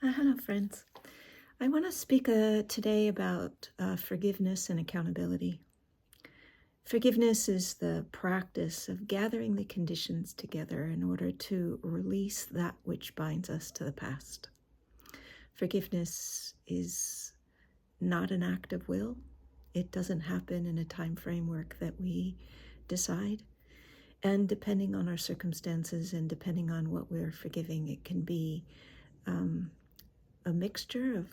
Hello, friends. I want to speak today about forgiveness and accountability. Forgiveness is the practice of gathering the conditions together in order to release that which binds us to the past. Forgiveness is not an act of will. It doesn't happen in a time framework that we decide. And depending on our circumstances and depending on what we're forgiving, it can be a mixture of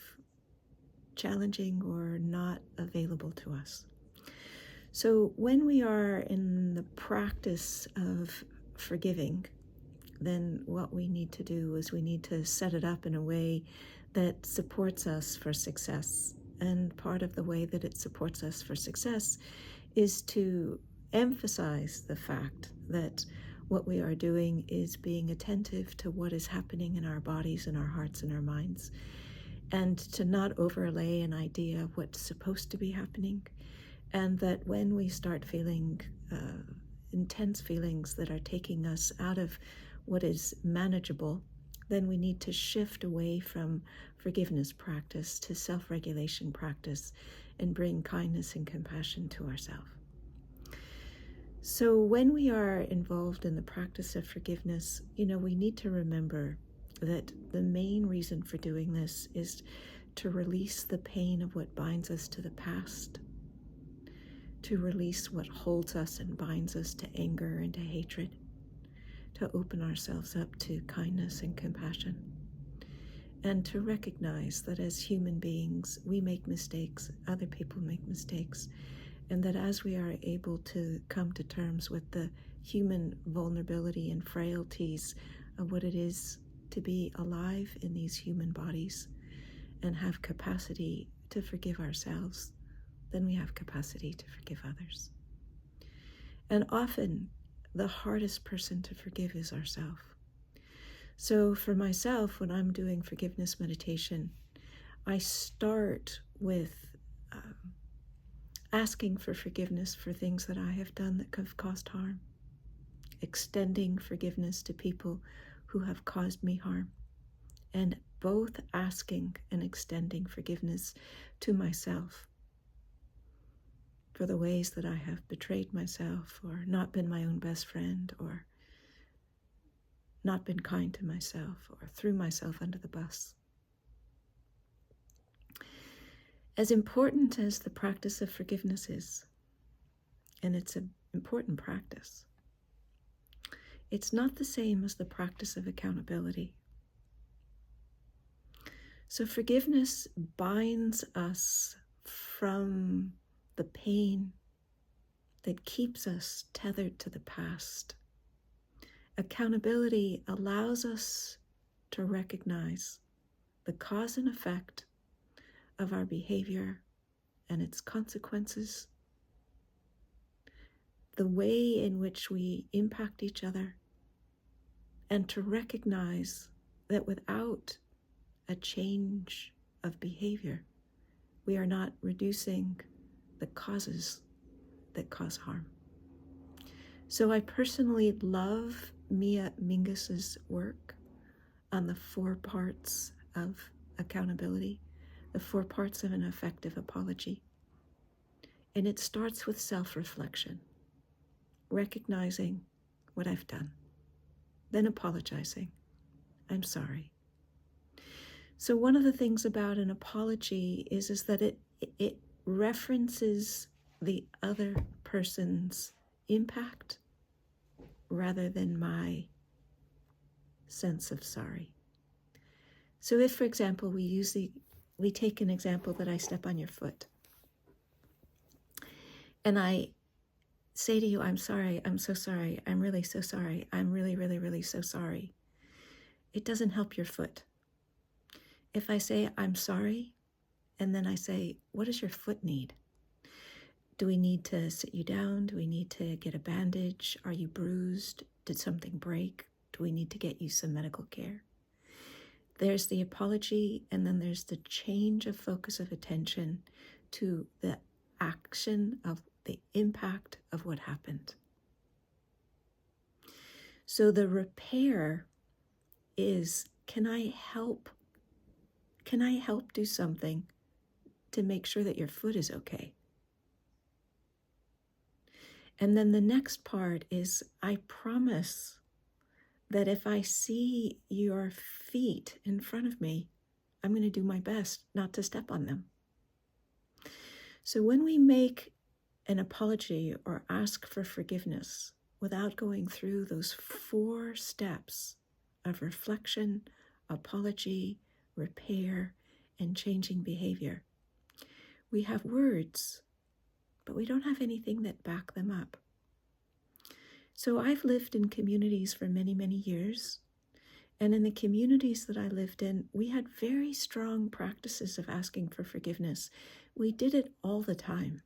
challenging or not available to us. So when we are in the practice of forgiving, then what we need to do is we need to set it up in a way that supports us for success. And part of the way that it supports us for success is to emphasize the fact that what we are doing is being attentive to what is happening in our bodies and our hearts and our minds, and to not overlay an idea of what's supposed to be happening. And that when we start feeling intense feelings that are taking us out of what is manageable, then we need to shift away from forgiveness practice to self-regulation practice and bring kindness and compassion to ourselves. So when we are involved in the practice of forgiveness, we need to remember that the main reason for doing this is to release the pain of what binds us to the past, to release what holds us and binds us to anger and to hatred, to open ourselves up to kindness and compassion, and to recognize that as human beings, we make mistakes, other people make mistakes, and that as we are able to come to terms with the human vulnerability and frailties of what it is to be alive in these human bodies and have capacity to forgive ourselves, then we have capacity to forgive others. And often, the hardest person to forgive is ourselves. So for myself, when I'm doing forgiveness meditation, I start with asking for forgiveness for things that I have done that have caused harm, extending forgiveness to people who have caused me harm, and both asking and extending forgiveness to myself for the ways that I have betrayed myself or not been my own best friend or not been kind to myself or threw myself under the bus. As important as the practice of forgiveness is, and it's an important practice, it's not the same as the practice of accountability. So forgiveness binds us from the pain that keeps us tethered to the past. Accountability allows us to recognize the cause and effect of our behavior and its consequences, the way in which we impact each other, and to recognize that without a change of behavior, we are not reducing the causes that cause harm. So I personally love Mia Mingus's work on the 4 parts of accountability, the 4 parts of an effective apology. And it starts with self-reflection, recognizing what I've done, then apologizing. I'm sorry. So one of the things about an apology is that it references the other person's impact rather than my sense of sorry. So if, for example, we take an example that I step on your foot and I say to you, I'm sorry, I'm so sorry, I'm really so sorry, I'm really, really, really so sorry, it doesn't help your foot. If I say, I'm sorry, and then I say, what does your foot need? Do we need to sit you down? Do we need to get a bandage? Are you bruised? Did something break? Do we need to get you some medical care? There's the apology, and then there's the change of focus of attention to the action of the impact of what happened. So the repair is, can I help Can I help do something to make sure that your foot is okay? And then the next part is, I promise that if I see your feet in front of me, I'm going to do my best not to step on them. So when we make an apology or ask for forgiveness without going through those 4 steps of reflection, apology, repair, and changing behavior, we have words, but we don't have anything that back them up. So I've lived in communities for many, many years. And in the communities that I lived in, we had very strong practices of asking for forgiveness. We did it all the time.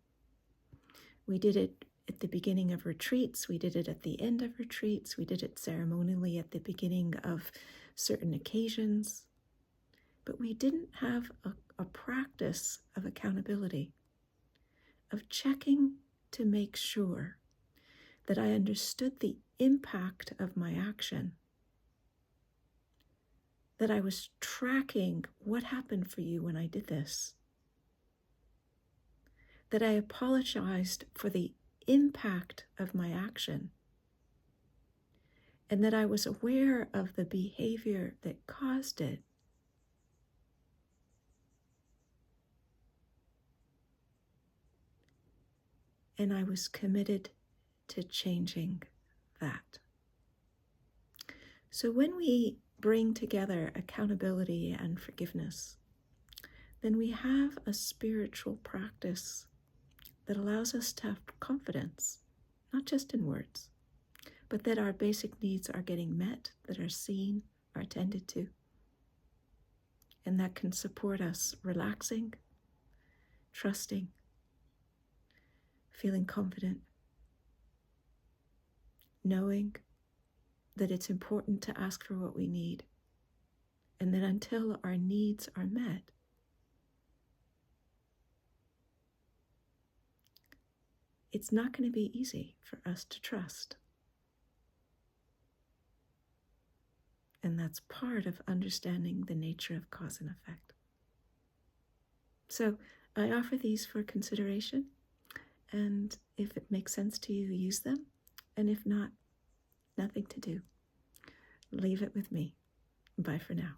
We did it at the beginning of retreats. We did it at the end of retreats. We did it ceremonially at the beginning of certain occasions. But we didn't have a practice of accountability, of checking to make sure that I understood the impact of my action, that I was tracking what happened for you when I did this, that I apologized for the impact of my action, and that I was aware of the behavior that caused it. And I was committed to changing that. So when we bring together accountability and forgiveness, then we have a spiritual practice that allows us to have confidence, not just in words, but that our basic needs are getting met, that are seen, are attended to, and that can support us relaxing, trusting, feeling confident, knowing that it's important to ask for what we need, and that until our needs are met, it's not going to be easy for us to trust. And that's part of understanding the nature of cause and effect. So I offer these for consideration, and if it makes sense to you, use them. And if not, nothing to do. Leave it with me. Bye for now.